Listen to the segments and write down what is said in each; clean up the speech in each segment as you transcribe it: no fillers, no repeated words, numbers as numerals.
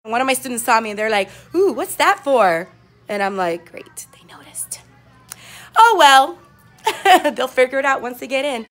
One of my students saw me and they're like, ooh, what's that for? And I'm like, great, they noticed. Oh, well, they'll figure it out once they get in.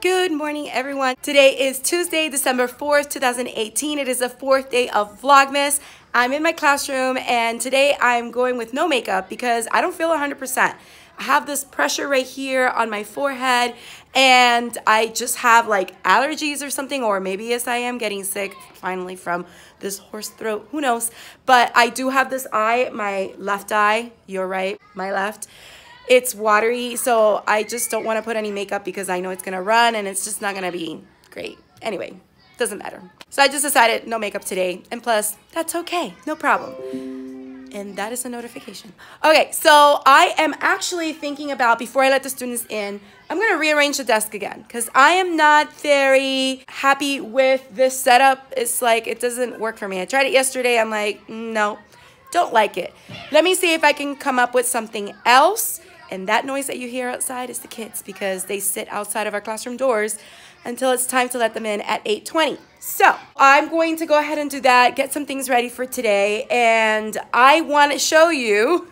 Good morning, everyone. Today is Tuesday, December 4th, 2018. It is the fourth day of Vlogmas. I'm in my classroom and today I'm going with no makeup because I don't feel 100%. I have this pressure right here on my forehead and I just have like allergies or something, or maybe yes, I am getting sick finally from this hoarse throat, who knows? But I do have this eye, my left eye, your right, my left. It's watery, so I just don't want to put any makeup because I know it's going to run and it's just not going to be great. Anyway, doesn't matter. So I just decided no makeup today. And plus, that's okay. No problem. And that is a notification. Okay, so I am actually thinking about, before I let the students in, I'm going to rearrange the desk again because I am not very happy with this setup. It's like it doesn't work for me. I tried it yesterday. I'm like, no, don't like it. Let me see if I can come up with something else. And that noise that you hear outside is the kids because they sit outside of our classroom doors until it's time to let them in at 8:20. So I'm going to go ahead and do that, get some things ready for today. And I want to show you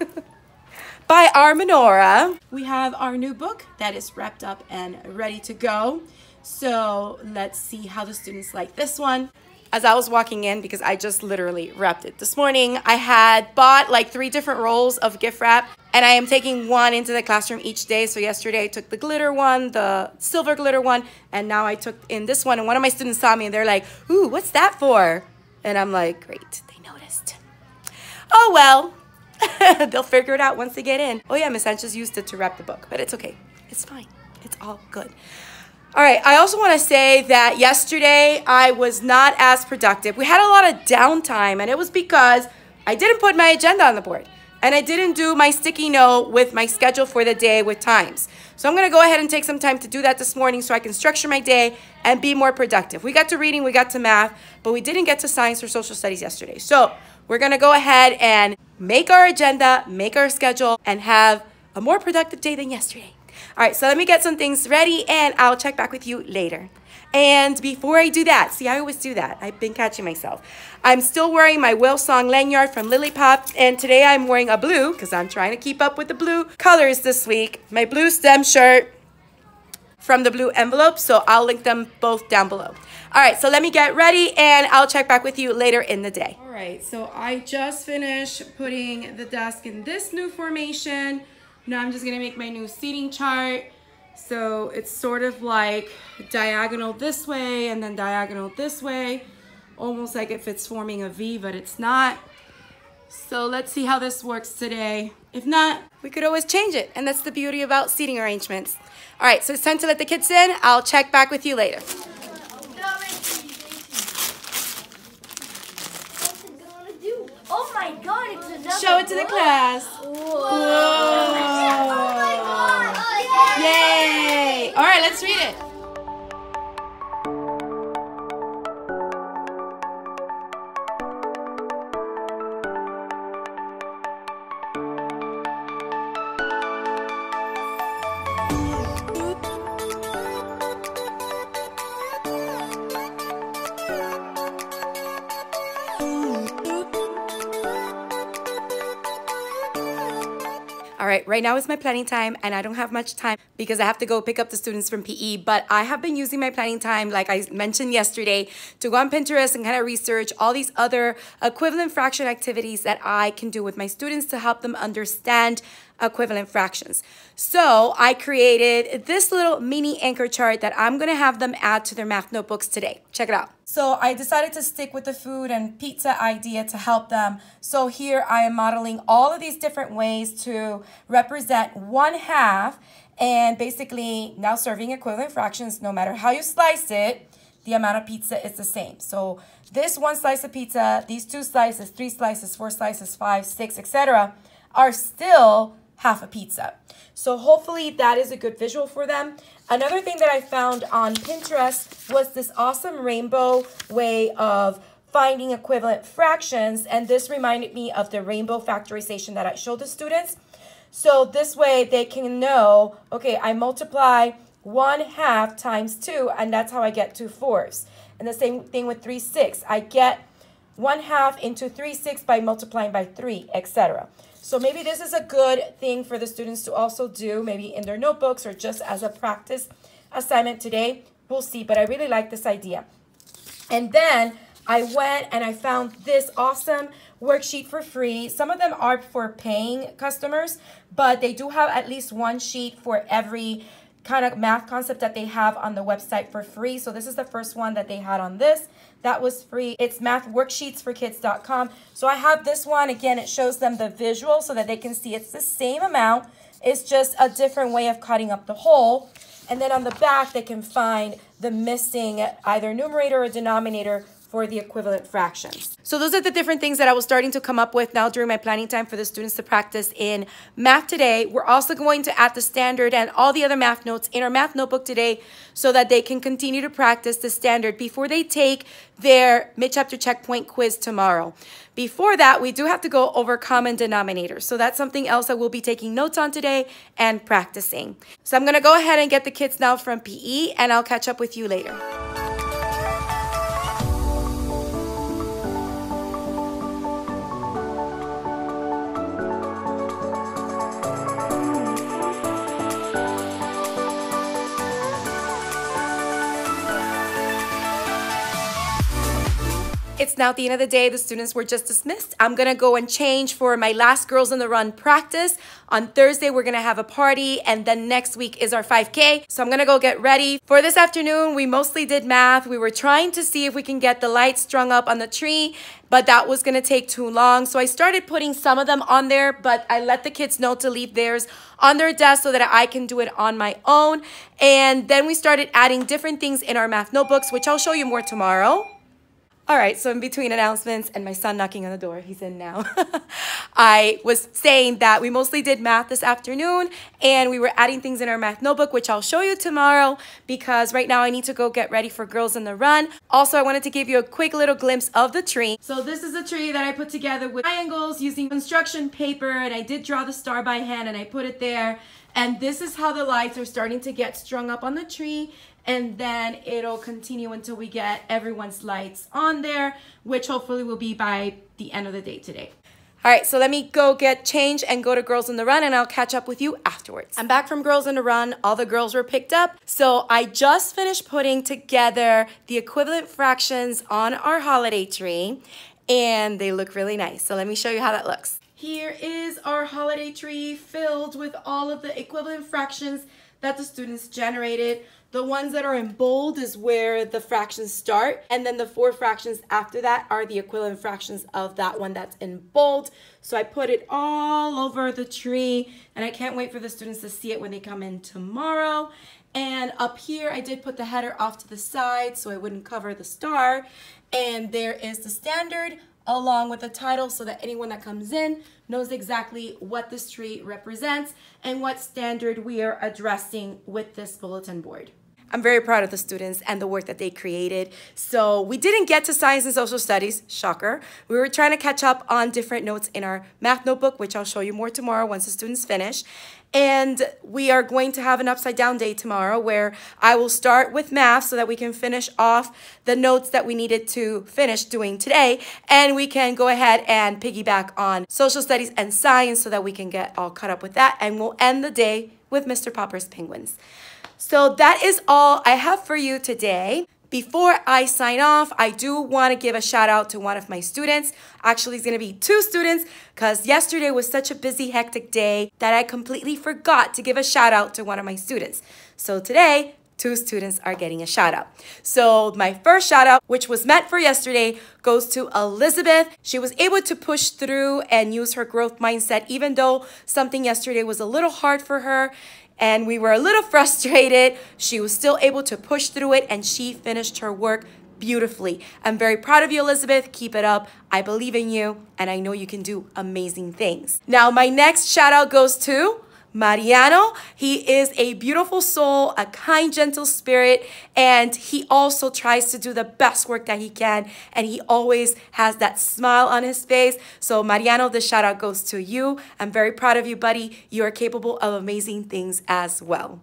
by our menorah. We have our new book that is wrapped up and ready to go. So let's see how the students like this one. As I was walking in, because I just literally wrapped it this morning, I had bought like 3 different rolls of gift wrap and I am taking one into the classroom each day. So yesterday I took the glitter one, the silver glitter one, and now I took in this one. And one of my students saw me and they're like, ooh, what's that for? And I'm like, great, they noticed. Oh, well, they'll figure it out once they get in. Oh yeah, Miss Sanchez used it to wrap the book, but it's okay. It's fine. It's all good. All right, I also want to say that yesterday I was not as productive. We had a lot of downtime, and it was because I didn't put my agenda on the board, and I didn't do my sticky note with my schedule for the day with times. So I'm going to go ahead and take some time to do that this morning so I can structure my day and be more productive. We got to reading, we got to math, but we didn't get to science or social studies yesterday. So we're going to go ahead and make our agenda, make our schedule, and have a more productive day than yesterday. All right, so let me get some things ready and I'll check back with you later. And before I do that, see, I always do that. I've been catching myself. I'm still wearing my Lillipop Lanyard from Lillipop, and today I'm wearing a blue because I'm trying to keep up with the blue colors this week. My blue stem shirt from the blue envelope, so I'll link them both down below. All right, so let me get ready and I'll check back with you later in the day. All right, so I just finished putting the desk in this new formation. Now I'm just gonna make my new seating chart. So it's sort of like diagonal this way and then diagonal this way. Almost like if it's forming a V, but it's not. So let's see how this works today. If not, we could always change it. And that's the beauty about seating arrangements. All right, so it's time to let the kids in. I'll check back with you later. Oh my God, it's another Show it to the class. Whoa. Whoa. Oh my God. Yay. All right, let's read it. All right, right now is my planning time and I don't have much time because I have to go pick up the students from PE, but I have been using my planning time, like I mentioned yesterday, to go on Pinterest and kind of research all these other equivalent fraction activities that I can do with my students to help them understand equivalent fractions. So I created this little mini anchor chart that I'm gonna have them add to their math notebooks today. Check it out. So I decided to stick with the food and pizza idea to help them. So here I am modeling all of these different ways to represent 1/2 and basically now serving equivalent fractions. No matter how you slice it, the amount of pizza is the same. So this 1 slice of pizza, these 2 slices, 3 slices, 4 slices, 5, 6, etc. are still half a pizza. So hopefully that is a good visual for them. Another thing that I found on Pinterest was this awesome rainbow way of finding equivalent fractions, and this reminded me of the rainbow factorization that I showed the students. So this way they can know, okay, I multiply 1/2 times 2, and that's how I get 2/4. And the same thing with 3/6. I get 1/2 into 3/6 by multiplying by 3, etc. So maybe this is a good thing for the students to also do, maybe in their notebooks or just as a practice assignment today. We'll see, but I really like this idea. And then I went and I found this awesome worksheet for free. Some of them are for paying customers, but they do have at least one sheet for every kind of math concept that they have on the website for free. So this is the first one that they had on this. That was free. It's mathworksheetsforkids.com. So I have this one. Again, it shows them the visual so that they can see it's the same amount. It's just a different way of cutting up the whole. And then on the back, they can find the missing either numerator or denominator for the equivalent fractions. So those are the different things that I was starting to come up with now during my planning time for the students to practice in math today. We're also going to add the standard and all the other math notes in our math notebook today so that they can continue to practice the standard before they take their mid-chapter checkpoint quiz tomorrow. Before that, we do have to go over common denominators. So that's something else that we'll be taking notes on today and practicing. So I'm gonna go ahead and get the kids now from PE, and I'll catch up with you later. It's now the end of the day. The students were just dismissed. I'm gonna go and change for my last Girls on the Run practice. On Thursday, we're gonna have a party, and then next week is our 5K. So I'm gonna go get ready. For this afternoon, we mostly did math. We were trying to see if we can get the lights strung up on the tree, but that was gonna take too long. So I started putting some of them on there, but I let the kids know to leave theirs on their desk so that I can do it on my own. And then we started adding different things in our math notebooks, which I'll show you more tomorrow. All right, so in between announcements and my son knocking on the door, he's in now, I was saying that we mostly did math this afternoon, and we were adding things in our math notebook, which I'll show you tomorrow, because right now I need to go get ready for Girls on the Run. Also, I wanted to give you a quick little glimpse of the tree. So this is a tree that I put together with triangles using construction paper, and I did draw the star by hand, and I put it there. And this is how the lights are starting to get strung up on the tree. And then it'll continue until we get everyone's lights on there, which hopefully will be by the end of the day today. All right, so let me go get changed and go to Girls on the Run, and I'll catch up with you afterwards. I'm back from Girls on the Run. All the girls were picked up. So I just finished putting together the equivalent fractions on our holiday tree, and they look really nice. So let me show you how that looks. Here is our holiday tree filled with all of the equivalent fractions that the students generated. The ones that are in bold is where the fractions start, and then the 4 fractions after that are the equivalent fractions of that one that's in bold. So I put it all over the tree, and I can't wait for the students to see it when they come in tomorrow. And up here, I did put the header off to the side so I wouldn't cover the star. And there is the standard along with the title so that anyone that comes in knows exactly what this tree represents and what standard we are addressing with this bulletin board. I'm very proud of the students and the work that they created. So we didn't get to science and social studies, shocker. We were trying to catch up on different notes in our math notebook, which I'll show you more tomorrow once the students finish. And we are going to have an upside down day tomorrow where I will start with math so that we can finish off the notes that we needed to finish doing today. And we can go ahead and piggyback on social studies and science so that we can get all caught up with that. And we'll end the day with Mr. Popper's penguins. So that is all I have for you today. Before I sign off, I do want to give a shout out to one of my students. Actually, it's going to be 2 students because yesterday was such a busy, hectic day that I completely forgot to give a shout out to one of my students. So today, 2 students are getting a shout out. So my first shout out, which was meant for yesterday, goes to Elizabeth. She was able to push through and use her growth mindset, even though something yesterday was a little hard for her. And we were a little frustrated. She was still able to push through it, and she finished her work beautifully. I'm very proud of you, Elizabeth. Keep it up. I believe in you, and I know you can do amazing things. Now, my next shout out goes to Mariano. He is a beautiful soul, a kind, gentle spirit, and he also tries to do the best work that he can, and he always has that smile on his face. So Mariano, the shout out goes to you. I'm very proud of you, buddy. You are capable of amazing things as well.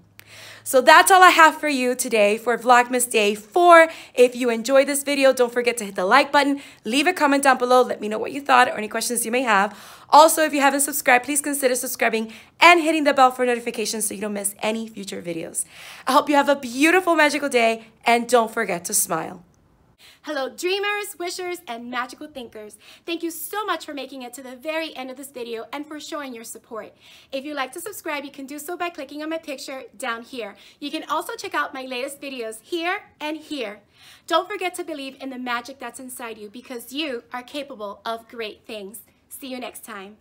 So that's all I have for you today for Vlogmas Day 4. If you enjoyed this video, don't forget to hit the like button, leave a comment down below, let me know what you thought or any questions you may have. Also, if you haven't subscribed, please consider subscribing and hitting the bell for notifications so you don't miss any future videos. I hope you have a beautiful, magical day, and don't forget to smile. Hello dreamers, wishers, and magical thinkers. Thank you so much for making it to the very end of this video and for showing your support. If you'd like to subscribe, you can do so by clicking on my picture down here. You can also check out my latest videos here and here. Don't forget to believe in the magic that's inside you because you are capable of great things. See you next time.